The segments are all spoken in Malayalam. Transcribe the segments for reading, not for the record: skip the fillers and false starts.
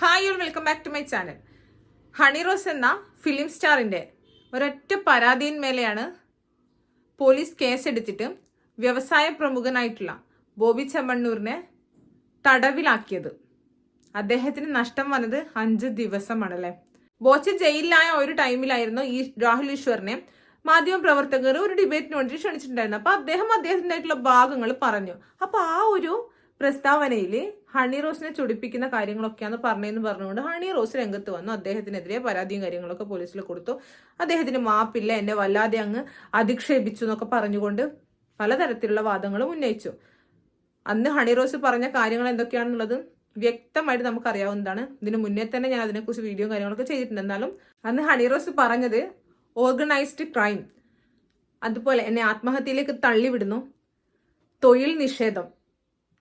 Hi all welcome back to my channel. Honey Rose എന്ന ഫിലിം സ്റ്റാറിൻ്റെ ഒരൊറ്റ പരാതിയിന്മേലെയാണ് പോലീസ് കേസെടുത്തിട്ട് വ്യവസായ പ്രമുഖനായിട്ടുള്ള ബോബി ചെമ്മണ്ണൂരിനെ തടവിലാക്കിയത്. അദ്ദേഹത്തിന് നഷ്ടം വന്നത് 5 ദിവസമാണല്ലേ. ബോച്ച ജയിലിലായ ഒരു ടൈമിലായിരുന്നു ഈ രാഹുൽ ഈശ്വറിനെ മാധ്യമപ്രവർത്തകർ ഒരു ഡിബേറ്റിന് വേണ്ടി ക്ഷണിച്ചിട്ടുണ്ടായിരുന്നു. അപ്പൊ അദ്ദേഹത്തിൻ്റെതായിട്ടുള്ള ഭാഗങ്ങൾ പറഞ്ഞു. അപ്പൊ ആ ഒരു പ്രസ്താവനയിൽ ഹണി റോസിനെ ചൊടിപ്പിക്കുന്ന കാര്യങ്ങളൊക്കെയാണ് പറഞ്ഞതെന്ന് പറഞ്ഞുകൊണ്ട് ഹണി റോസ് രംഗത്ത് വന്നു. അദ്ദേഹത്തിനെതിരെ പരാതിയും കാര്യങ്ങളൊക്കെ പോലീസിൽ കൊടുത്തു. അദ്ദേഹത്തിന് മാപ്പില്ല, എന്നെ വല്ലാതെ അങ്ങ് അധിക്ഷേപിച്ചു എന്നൊക്കെ പറഞ്ഞുകൊണ്ട് പലതരത്തിലുള്ള വാദങ്ങളും ഉന്നയിച്ചു. അന്ന് ഹണി റോസ് പറഞ്ഞ കാര്യങ്ങൾ എന്തൊക്കെയാണെന്നുള്ളത് വ്യക്തമായിട്ട് നമുക്കറിയാവുന്നതാണ്. ഇതിന് മുന്നേ തന്നെ ഞാൻ അതിനെക്കുറിച്ച് വീഡിയോ കാര്യങ്ങളൊക്കെ ചെയ്തിട്ടുണ്ട്. എന്നാലും അന്ന് ഹണി റോസ് പറഞ്ഞത് ഓർഗനൈസ്ഡ് ക്രൈം, അതുപോലെ എന്നെ ആത്മഹത്യയിലേക്ക് തള്ളിവിടുന്നു, തൊഴിൽ നിഷേധം,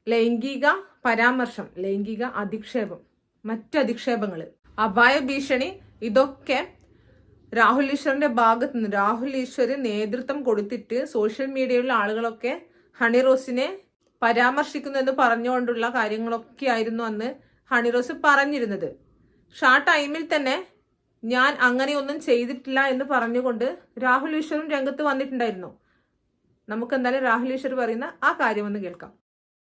ലൈംഗിക പരാമർശം, ലൈംഗിക അധിക്ഷേപം, മറ്റു അധിക്ഷേപങ്ങൾ, അപായ ഭീഷണി, ഇതൊക്കെ രാഹുൽ ഈശ്വറിന്റെ ഭാഗത്ത് നിന്ന് രാഹുൽ ഈശ്വർ നേതൃത്വം കൊടുത്തിട്ട് സോഷ്യൽ മീഡിയയിലുള്ള ആളുകളൊക്കെ ഹണി റോസിനെ പരാമർശിക്കുന്നു എന്ന് പറഞ്ഞുകൊണ്ടുള്ള കാര്യങ്ങളൊക്കെ ആയിരുന്നു അന്ന് ഹണി റോസ് പറഞ്ഞിരുന്നത്. പക്ഷെ ആ ടൈമിൽ തന്നെ ഞാൻ അങ്ങനെയൊന്നും ചെയ്തിട്ടില്ല എന്ന് പറഞ്ഞുകൊണ്ട് രാഹുൽ ഈശ്വറും രംഗത്ത് വന്നിട്ടുണ്ടായിരുന്നു. നമുക്ക് എന്തായാലും രാഹുൽ ഈശ്വർ പറയുന്ന ആ കാര്യം ഒന്ന് കേൾക്കാം.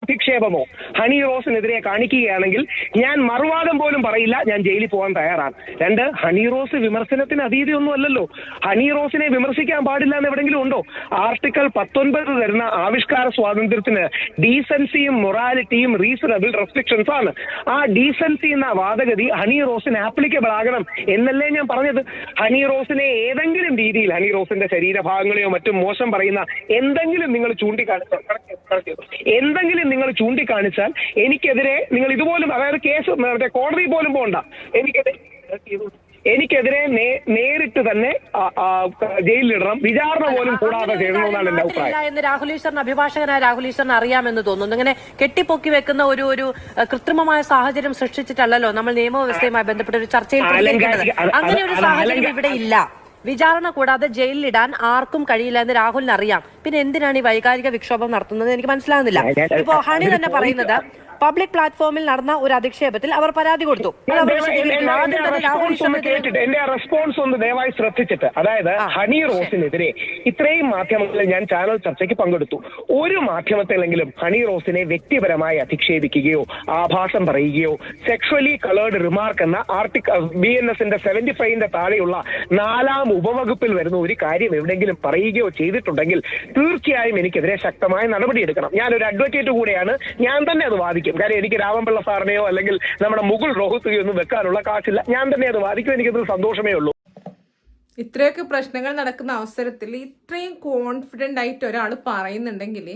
അധിക്ഷേപമോ ഹണി റോസിനെതിരെ കാണിക്കുകയാണെങ്കിൽ ഞാൻ മറുവാദം പോലും പറയില്ല, ഞാൻ ജയിലിൽ പോകാൻ തയ്യാറാണ്. 2, ഹണി റോസ് വിമർശനത്തിന് അതീതിയൊന്നും അല്ലല്ലോ. ഹണി റോസിനെ വിമർശിക്കാൻ പാടില്ല എന്ന് എവിടെയെങ്കിലും ഉണ്ടോ? ആർട്ടിക്കിൾ 19 തരുന്ന ആവിഷ്കാര സ്വാതന്ത്ര്യത്തിന് ഡീസൻസിയും മൊറാലിറ്റിയും റീസണബിൾ റെസ്ട്രിക്ഷൻസ് ആണ്. ആ ഡീസൻസി എന്ന വാദഗതി ഹണി റോസിന് ആപ്ലിക്കബിൾ ആകണം എന്നല്ലേ ഞാൻ പറഞ്ഞത്. ഹണി റോസിനെ ഏതെങ്കിലും രീതിയിൽ ഹണി റോസിന്റെ ശരീരഭാഗങ്ങളെയോ മറ്റും മോശം പറയുന്ന എന്തെങ്കിലും നിങ്ങൾ ചൂണ്ടിക്കാണിച്ചാൽ എനിക്കെതിരെ നിങ്ങൾ ഇതുപോലും, അതായത് കേസ് കോടതി പോലും പോകണ്ട, എനിക്കെതിരെ നേരിട്ട് തന്നെ ജയിലിലിടണം, വിചാരണ പോലും കൂടാതെ ചെയ്യണമെന്നാണ് എന്റെ അഭിപ്രായം എന്ന് രാഹുൽ ഈശ്വറിന് അഭിഭാഷകനായ രാഹുൽ ഈശ്വറിന് അറിയാമെന്ന് തോന്നുന്നു. ഇങ്ങനെ കെട്ടിപ്പൊക്കി വെക്കുന്ന ഒരു കൃത്രിമമായ സാഹചര്യം സൃഷ്ടിച്ചിട്ടല്ലോ നമ്മൾ നിയമവ്യവസ്ഥയുമായി ബന്ധപ്പെട്ട ഒരു ചർച്ചയിൽ അങ്ങനെ ഒരു സാഹചര്യം ഇവിടെ ഇല്ല. വിചാരണ കൂടാതെ ജയിലിലിടാൻ ആർക്കും കഴിയില്ല എന്ന് രാഹുലിന് അറിയാം. പിന്നെ എന്തിനാണ് ഈ വൈകാരിക വിക്ഷോഭം നടത്തുന്നത് എനിക്ക് മനസ്സിലാകുന്നില്ല. ഇപ്പോ ഹണി തന്നെ പറയുന്നത് പബ്ലിക് പ്ലാറ്റ്ഫോമിൽ നടന്ന ഒരു അധിക്ഷേപത്തിൽ അവർ പരാതി കൊടുത്തു. എന്റെ റെസ്പോൺസ് ഒന്ന് ദയവായി ശ്രദ്ധിച്ചിട്ട്, അതായത് ഹണി റോസിനെതിരെ ഇത്രയും മാധ്യമങ്ങളിൽ ഞാൻ ചാനൽ ചർച്ചയ്ക്ക് പങ്കെടുത്തു. ഒരു മാധ്യമത്തിലെങ്കിലും ഹണി റോസിനെ വ്യക്തിപരമായി അധിക്ഷേപിക്കുകയോ ആഭാസം പറയുകയോ സെക്ഷലി കളേർഡ് റിമാർക്ക് എന്ന ആർട്ടിക്കിൾ BNSന്റെ 75ന്റെ താഴെയുള്ള 4ാം ഉപവകുപ്പിൽ വരുന്ന ഒരു കാര്യം എവിടെയെങ്കിലും പറയുകയോ ചെയ്തിട്ടുണ്ടെങ്കിൽ തീർച്ചയായും എനിക്കെതിരെ ശക്തമായ നടപടിയെടുക്കണം. ഞാനൊരു അഡ്വക്കേറ്റ് കൂടെയാണ്, ഞാൻ തന്നെ അത് വാദിക്കും. കാര്യം എനിക്ക് രാമൻപിള്ള സാറിനെയോ അല്ലെങ്കിൽ നമ്മുടെ മുകുൾ റോഹത്തെയോ ഒന്നും വെക്കാനുള്ള കാശില്ല, ഞാൻ തന്നെ അത് വാദിക്കും. എനിക്കതിൽ സന്തോഷമേ ഉള്ളൂ. ഇത്രയൊക്കെ പ്രശ്നങ്ങൾ നടക്കുന്ന അവസരത്തിൽ ഇത്രയും കോൺഫിഡന്റ് ആയിട്ട് ഒരാൾ പറയുന്നുണ്ടെങ്കിൽ,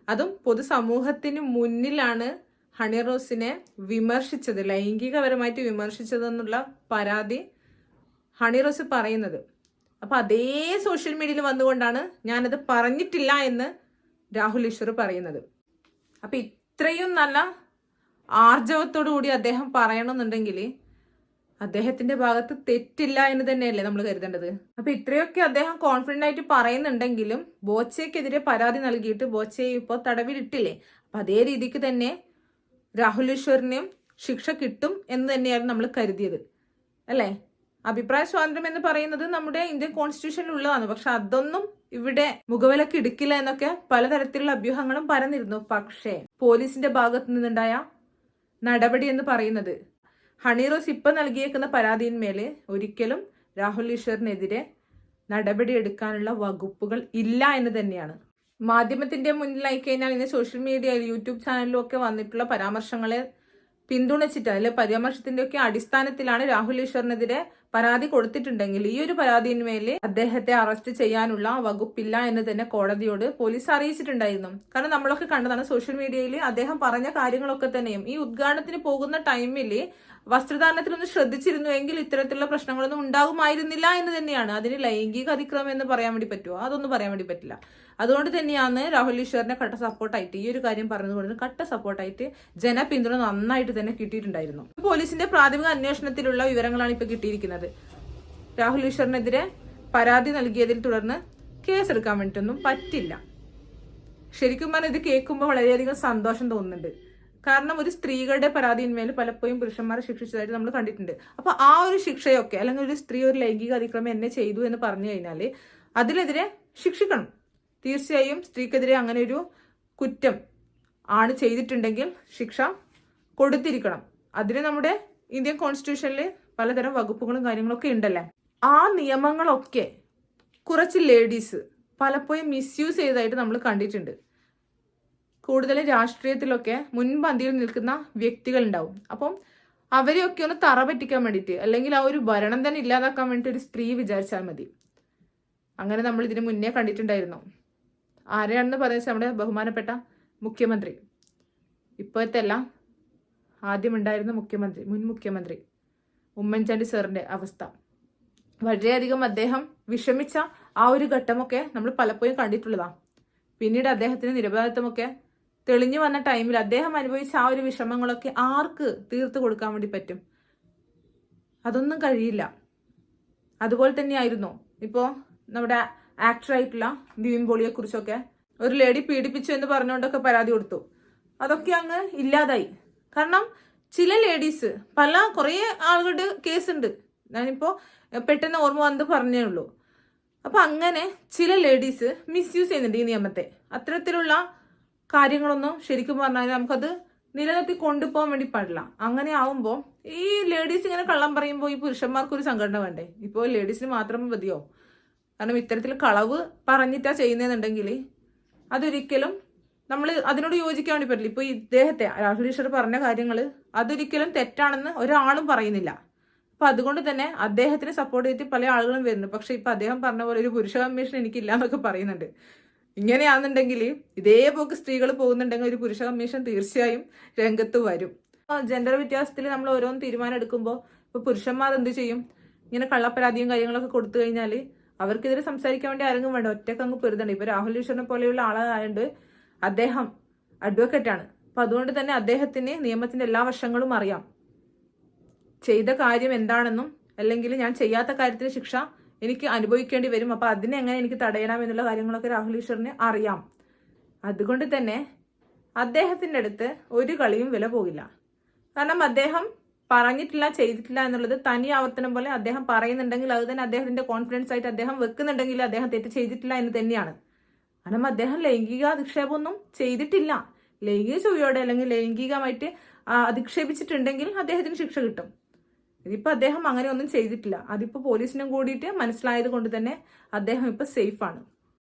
അതും പൊതുസമൂഹത്തിന് മുന്നിലാണ് ഹണി റോസിനെ വിമർശിച്ചത്, ലൈംഗികപരമായിട്ട് വിമർശിച്ചതെന്നുള്ള പരാതി ഹണി റോസ് പറയുന്നത്. അപ്പൊ അതേ സോഷ്യൽ മീഡിയയിൽ വന്നുകൊണ്ടാണ് ഞാനത് പറഞ്ഞിട്ടില്ല എന്ന് രാഹുൽ ഈശ്വർ പറയുന്നത്. അപ്പൊ ഇത്രയും നല്ല ആർജവത്തോടു കൂടി അദ്ദേഹം പറയണമെന്നുണ്ടെങ്കിൽ അദ്ദേഹത്തിന്റെ ഭാഗത്ത് തെറ്റില്ല എന്ന് തന്നെയല്ലേ നമ്മൾ കരുതേണ്ടത്. അപ്പൊ ഇത്രയൊക്കെ അദ്ദേഹം കോൺഫിഡന്റ് ആയിട്ട് പറയുന്നുണ്ടെങ്കിലും ബോച്ചയ്ക്കെതിരെ പരാതി നൽകിയിട്ട് ബോച്ചയെ ഇപ്പോൾ തടവിലിട്ടില്ലേ. അപ്പൊ അതേ രീതിക്ക് തന്നെ രാഹുൽ ഈശ്വറിനും ശിക്ഷ കിട്ടും എന്ന് തന്നെയാണ് നമ്മൾ കരുതിയത് അല്ലേ. അഭിപ്രായ സ്വാതന്ത്ര്യം എന്ന് പറയുന്നത് നമ്മുടെ ഇന്ത്യൻ കോൺസ്റ്റിറ്റ്യൂഷനിൽ ഉള്ളതാണ്. പക്ഷെ അതൊന്നും ഇവിടെ മുഖവിലക്ക് എടുക്കില്ല എന്നൊക്കെ പലതരത്തിലുള്ള അഭ്യൂഹങ്ങളും പരന്നിരുന്നു. പക്ഷേ പോലീസിന്റെ ഭാഗത്തു നിന്നുണ്ടായ നടപടി എന്ന് പറയുന്നത് ഹണി റോസ് ഇപ്പൊ നൽകിയേക്കുന്ന പരാതിയിന്മേല് ഒരിക്കലും രാഹുൽ ഈശ്വറിനെതിരെ നടപടി എടുക്കാനുള്ള വകുപ്പുകൾ ഇല്ല എന്ന് തന്നെയാണ്. മാധ്യമത്തിന്റെ മുന്നിലായി കഴിഞ്ഞാൽ ഇന്ന് സോഷ്യൽ മീഡിയയിൽ യൂട്യൂബ് ചാനലിലും ഒക്കെ വന്നിട്ടുള്ള പരാമർശങ്ങളെ പിന്തുണച്ചിട്ട് അതിലെ പരാമർശത്തിന്റെ ഒക്കെ അടിസ്ഥാനത്തിലാണ് രാഹുൽ ഈശ്വറിനെതിരെ പരാതി കൊടുത്തിട്ടുണ്ടെങ്കിൽ ഈ ഒരു പരാതിയിന്മേല് അദ്ദേഹത്തെ അറസ്റ്റ് ചെയ്യാനുള്ള വകുപ്പില്ല എന്ന് തന്നെ കോടതിയോട് പോലീസ് അറിയിച്ചിട്ടുണ്ടായിരുന്നു. കാരണം നമ്മളൊക്കെ കണ്ടതാണ് സോഷ്യൽ മീഡിയയിൽ അദ്ദേഹം പറഞ്ഞ കാര്യങ്ങളൊക്കെ തന്നെയും ഈ ഉദ്ഘാടനത്തിന് പോകുന്ന ടൈമിൽ വസ്ത്രധാരണത്തിലൊന്ന് ശ്രദ്ധിച്ചിരുന്നുവെങ്കിൽ ഇത്തരത്തിലുള്ള പ്രശ്നങ്ങളൊന്നും ഉണ്ടാകുമായിരുന്നില്ല എന്ന് തന്നെയാണ്. അതിന് ലൈംഗിക അതിക്രമം എന്ന് പറയാൻ വേണ്ടി പറ്റുമോ? അതൊന്നും പറയാൻ വേണ്ടി പറ്റില്ല. അതുകൊണ്ട് തന്നെയാണ് രാഹുൽ ഈശ്വറിനെ കട്ട സപ്പോർട്ടായിട്ട് ഈ ഒരു കാര്യം പറഞ്ഞതുകൊണ്ട് കട്ട സപ്പോർട്ടായിട്ട് ജനപിന്തുണ നന്നായിട്ട് തന്നെ കിട്ടിയിട്ടുണ്ടായിരുന്നു. പോലീസിന്റെ പ്രാഥമിക അന്വേഷണത്തിലുള്ള വിവരങ്ങളാണ് ഇപ്പൊ കിട്ടിയിരിക്കുന്നത്. രാഹുൽ ഈശ്വറിനെതിരെ പരാതി നൽകിയതിൽ തുടർന്ന് കേസെടുക്കാൻ വേണ്ടിയിട്ടൊന്നും പറ്റില്ല. ശരിക്കും പറഞ്ഞാൽ ഇത് കേൾക്കുമ്പോൾ വളരെയധികം സന്തോഷം തോന്നുന്നുണ്ട്. കാരണം ഒരു സ്ത്രീകളുടെ പരാതിന്മേൽ പലപ്പോഴും പുരുഷന്മാരെ ശിക്ഷിച്ചതായിട്ട് നമ്മൾ കണ്ടിട്ടുണ്ട്. അപ്പൊ ആ ഒരു ശിക്ഷയൊക്കെ, അല്ലെങ്കിൽ ഒരു സ്ത്രീ ഒരു ലൈംഗിക അതിക്രമം എന്നെ ചെയ്തു എന്ന് പറഞ്ഞു കഴിഞ്ഞാൽ അതിനെതിരെ ശിക്ഷിക്കണം. തീർച്ചയായും സ്ത്രീക്കെതിരെ അങ്ങനെ ഒരു കുറ്റം ആണ് ചെയ്തിട്ടുണ്ടെങ്കിൽ ശിക്ഷ കൊടുത്തിരിക്കണം. അതിന് നമ്മുടെ ഇന്ത്യൻ കോൺസ്റ്റിറ്റ്യൂഷനിൽ പലതരം വകുപ്പുകളും കാര്യങ്ങളൊക്കെ ഉണ്ടല്ലേ. ആ നിയമങ്ങളൊക്കെ കുറച്ച് ലേഡീസ് പലപ്പോഴും മിസ്യൂസ് ചെയ്തതായിട്ട് നമ്മൾ കണ്ടിട്ടുണ്ട്. കൂടുതലും രാഷ്ട്രീയത്തിലൊക്കെ മുൻപന്തിയിൽ നിൽക്കുന്ന വ്യക്തികൾ ഉണ്ടാവും. അപ്പം അവരെയൊക്കെ ഒന്ന് തറ പറ്റിക്കാൻ വേണ്ടിയിട്ട്, അല്ലെങ്കിൽ ആ ഒരു ഭരണം തന്നെ ഇല്ലാതാക്കാൻ വേണ്ടിയിട്ട് ഒരു സ്ത്രീ വിചാരിച്ചാൽ മതി. അങ്ങനെ നമ്മൾ ഇതിന് മുന്നേ കണ്ടിട്ടുണ്ടായിരുന്നു. ആരെയാണെന്ന് പറയുന്നത് നമ്മുടെ ബഹുമാനപ്പെട്ട മുഖ്യമന്ത്രി, ഇപ്പോഴത്തെ അല്ല, ആദ്യമുണ്ടായിരുന്ന മുഖ്യമന്ത്രി, മുൻ മുഖ്യമന്ത്രി ഉമ്മൻചാണ്ടി സാറിന്റെ അവസ്ഥ. വളരെയധികം അദ്ദേഹം വിഷമിച്ച ആ ഒരു ഘട്ടമൊക്കെ നമ്മൾ പലപ്പോഴും കണ്ടിട്ടുള്ളതാണ്. പിന്നീട് അദ്ദേഹത്തിന് നിരപരാധിത്വമൊക്കെ തെളിഞ്ഞു വന്ന ടൈമിൽ അദ്ദേഹം അനുഭവിച്ച ആ ഒരു വിഷമങ്ങളൊക്കെ ആർക്ക് തീർത്തു കൊടുക്കാൻ വേണ്ടി പറ്റും? അതൊന്നും കഴിയില്ല. അതുപോലെ തന്നെയായിരുന്നു ഇപ്പോൾ നമ്മുടെ ആക്ടറായിട്ടുള്ള നിവിൻ പോളിയെ കുറിച്ചൊക്കെ ഒരു ലേഡി പീഡിപ്പിച്ചു എന്ന് പറഞ്ഞുകൊണ്ടൊക്കെ പരാതി കൊടുത്തു. അതൊക്കെ അങ്ങ് ഇല്ലാതായി. കാരണം ചില ലേഡീസ്, കുറേ ആളുകളുടെ കേസുണ്ട്, ഞാനിപ്പോൾ പെട്ടെന്ന് ഓർമ്മ വന്ന് പറഞ്ഞേ ഉള്ളൂ. അപ്പൊ അങ്ങനെ ചില ലേഡീസ് മിസ്യൂസ് ചെയ്യുന്നുണ്ട് ഈ നിയമത്തെ. അത്തരത്തിലുള്ള കാര്യങ്ങളൊന്നും ശരിക്കും പറഞ്ഞാൽ നമുക്കത് നിലനിർത്തി കൊണ്ടുപോകാൻ വേണ്ടി പാടില്ല. അങ്ങനെ ആവുമ്പോൾ ഈ ലേഡീസ് ഇങ്ങനെ കള്ളം പറയുമ്പോൾ ഈ പുരുഷന്മാർക്ക് ഒരു സംഘടന വേണ്ടേ? ഇപ്പോൾ ലേഡീസിന് മാത്രം മതിയോ? കാരണം ഇത്തരത്തിൽ കളവ് പറഞ്ഞിട്ടാ ചെയ്യുന്നതെന്നുണ്ടെങ്കിൽ അതൊരിക്കലും നമ്മൾ അതിനോട് യോജിക്കാൻ വേണ്ടി പറ്റില്ല. ഇപ്പോൾ ഇദ്ദേഹത്തെ രാഹുൽ ഈശ്വർ പറഞ്ഞ കാര്യങ്ങൾ അതൊരിക്കലും തെറ്റാണെന്ന് ഒരാളും പറയുന്നില്ല. അപ്പൊ അതുകൊണ്ട് തന്നെ അദ്ദേഹത്തിന് സപ്പോർട്ട് ചെയ്തിട്ട് പല ആളുകളും വരുന്നു. പക്ഷെ ഇപ്പൊ അദ്ദേഹം പറഞ്ഞ പോലെ ഒരു പുരുഷ കമ്മീഷൻ എനിക്കില്ല എന്നൊക്കെ പറയുന്നുണ്ട്. ഇങ്ങനെയാണെന്നുണ്ടെങ്കിൽ ഇതേപോലെ സ്ത്രീകൾ പോകുന്നുണ്ടെങ്കിൽ ഒരു പുരുഷ കമ്മീഷൻ തീർച്ചയായും രംഗത്ത് വരും. ജെൻഡർ വ്യത്യാസത്തിൽ നമ്മൾ ഓരോന്ന് തീരുമാനം എടുക്കുമ്പോൾ ഇപ്പൊ പുരുഷന്മാർ എന്ത് ചെയ്യും? ഇങ്ങനെ കള്ളപ്പരാതിയും കാര്യങ്ങളൊക്കെ കൊടുത്തു കഴിഞ്ഞാൽ അവർക്കെതിരെ സംസാരിക്കാൻ വേണ്ടി ആരെങ്കിലും വേണ്ട, ഒറ്റക്ക് അങ്ങ് പെരുതണ്ട. ഇപ്പൊ രാഹുൽ ഈശ്വറിനെ പോലെയുള്ള ആളായതുകൊണ്ട് അദ്ദേഹം അഡ്വക്കേറ്റ് ആണ്. അപ്പൊ അതുകൊണ്ട് തന്നെ അദ്ദേഹത്തിന് നിയമത്തിന്റെ എല്ലാ വശങ്ങളും അറിയാം. ചെയ്ത കാര്യം എന്താണെന്നും, അല്ലെങ്കിൽ ഞാൻ ചെയ്യാത്ത കാര്യത്തിന് ശിക്ഷ എനിക്ക് അനുഭവിക്കേണ്ടി വരും, അപ്പൊ അതിനെ എങ്ങനെ എനിക്ക് തടയണം എന്നുള്ള കാര്യങ്ങളൊക്കെ രാഹുൽ ഈശ്വറിന് അറിയാം. അതുകൊണ്ട് തന്നെ അദ്ദേഹത്തിന്റെ അടുത്ത് ഒരു കളിയും വില പോകില്ല. കാരണം അദ്ദേഹം പറഞ്ഞിട്ടില്ല, ചെയ്തിട്ടില്ല എന്നുള്ളത് തനി ആവർത്തനം പോലെ അദ്ദേഹം പറയുന്നുണ്ടെങ്കിൽ അത് തന്നെ അദ്ദേഹത്തിന്റെ കോൺഫിഡൻസ് ആയിട്ട് അദ്ദേഹം വെക്കുന്നുണ്ടെങ്കിൽ അദ്ദേഹം തെറ്റ് ചെയ്തിട്ടില്ല എന്ന് തന്നെയാണ്. കാരണം അദ്ദേഹം ലൈംഗിക അധിക്ഷേപമൊന്നും ചെയ്തിട്ടില്ല. ലൈംഗിക ചൊവ്വയോടെ അല്ലെങ്കിൽ ലൈംഗികമായിട്ട് അധിക്ഷേപിച്ചിട്ടുണ്ടെങ്കിൽ അദ്ദേഹത്തിന് ശിക്ഷ കിട്ടും. ഇതിപ്പോ അദ്ദേഹം അങ്ങനെ ഒന്നും ചെയ്തിട്ടില്ല. അതിപ്പോ പോലീസിനും കൂടിയിട്ട് മനസ്സിലായത് കൊണ്ട് തന്നെ അദ്ദേഹം ഇപ്പൊ സേഫ് ആണ്.